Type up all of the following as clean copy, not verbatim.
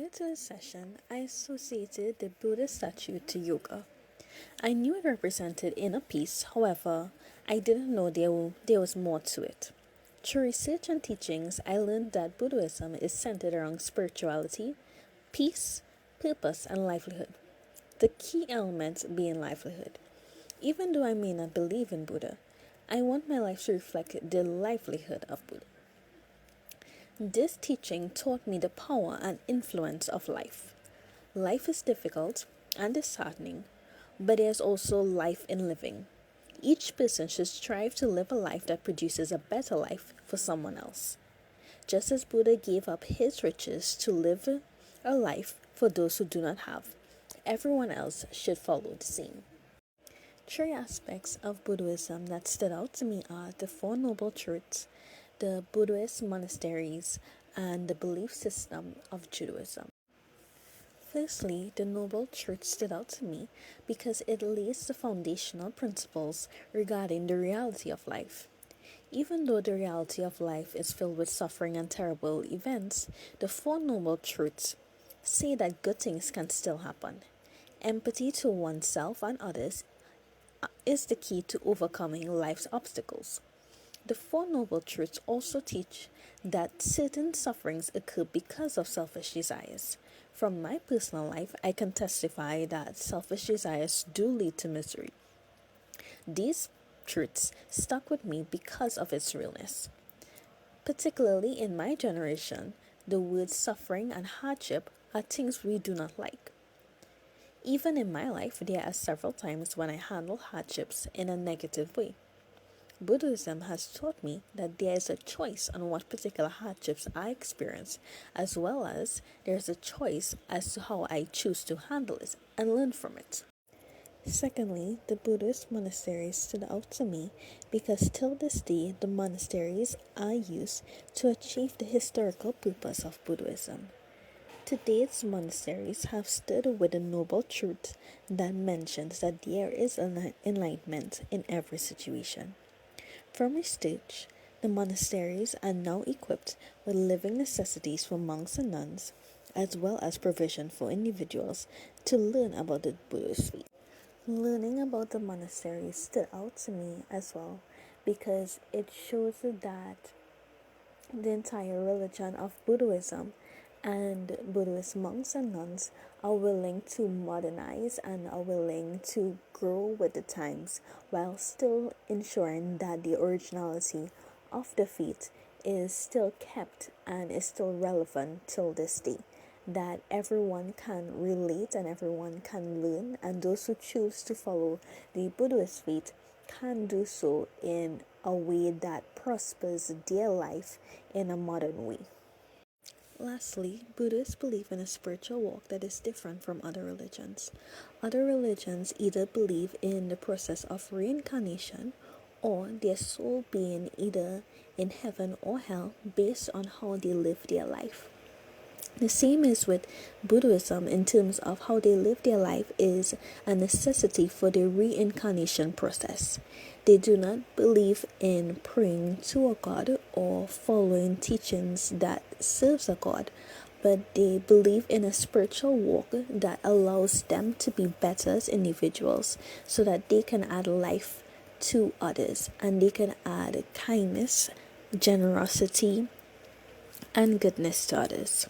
Prior to the session, I associated the Buddha statue to yoga. I knew it represented inner peace, however, I didn't know there was more to it. Through research and teachings, I learned that Buddhism is centered around spirituality, peace, purpose, and livelihood. The key element being livelihood. Even though I may not believe in Buddha, I want my life to reflect the livelihood of Buddha. This teaching taught me the power and influence of life. Life is difficult and disheartening, but there's also life in living. Each person should strive to live a life that produces a better life for someone else. Just as Buddha gave up his riches to live a life for those who do not have, everyone else should follow the same. Three aspects of Buddhism that stood out to me are the Four Noble Truths, the Buddhist monasteries, and the belief system of Judaism. Firstly, the Noble Truth stood out to me because it lays the foundational principles regarding the reality of life. Even though the reality of life is filled with suffering and terrible events, the Four Noble Truths say that good things can still happen. Empathy to oneself and others is the key to overcoming life's obstacles. The Four Noble Truths also teach that certain sufferings occur because of selfish desires. From my personal life, I can testify that selfish desires do lead to misery. These truths stuck with me because of its realness. Particularly in my generation, the words suffering and hardship are things we do not like. Even in my life, there are several times when I handle hardships in a negative way. Buddhism has taught me that there is a choice on what particular hardships I experience, as well as there is a choice as to how I choose to handle it and learn from it. Secondly, the Buddhist monasteries stood out to me because till this day the monasteries are used to achieve the historical purpose of Buddhism. Today's monasteries have stood with a noble truth that mentions that there is an enlightenment in every situation. From research, the monasteries are now equipped with living necessities for monks and nuns, as well as provision for individuals to learn about the Buddhist faith. Learning about the monasteries stood out to me as well because it shows that the entire religion of Buddhism and Buddhist monks and nuns are willing to modernize and are willing to grow with the times while still ensuring that the originality of the faith is still kept and is still relevant till this day, that everyone can relate and everyone can learn, and those who choose to follow the Buddhist faith can do so in a way that prospers their life in a modern way. Lastly, Buddhists believe in a spiritual walk that is different from other religions. Other religions either believe in the process of reincarnation or their soul being either in heaven or hell based on how they live their life. The same is with Buddhism in terms of how they live their life is a necessity for the reincarnation process. They do not believe in praying to a god or following teachings that serves a god, but they believe in a spiritual walk that allows them to be better as individuals so that they can add life to others and they can add kindness, generosity, and goodness to others.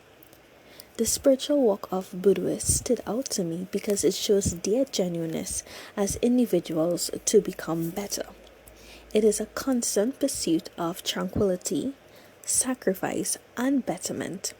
The spiritual walk of Buddhists stood out to me because it shows their genuineness as individuals to become better. It is a constant pursuit of tranquility, sacrifice, and betterment.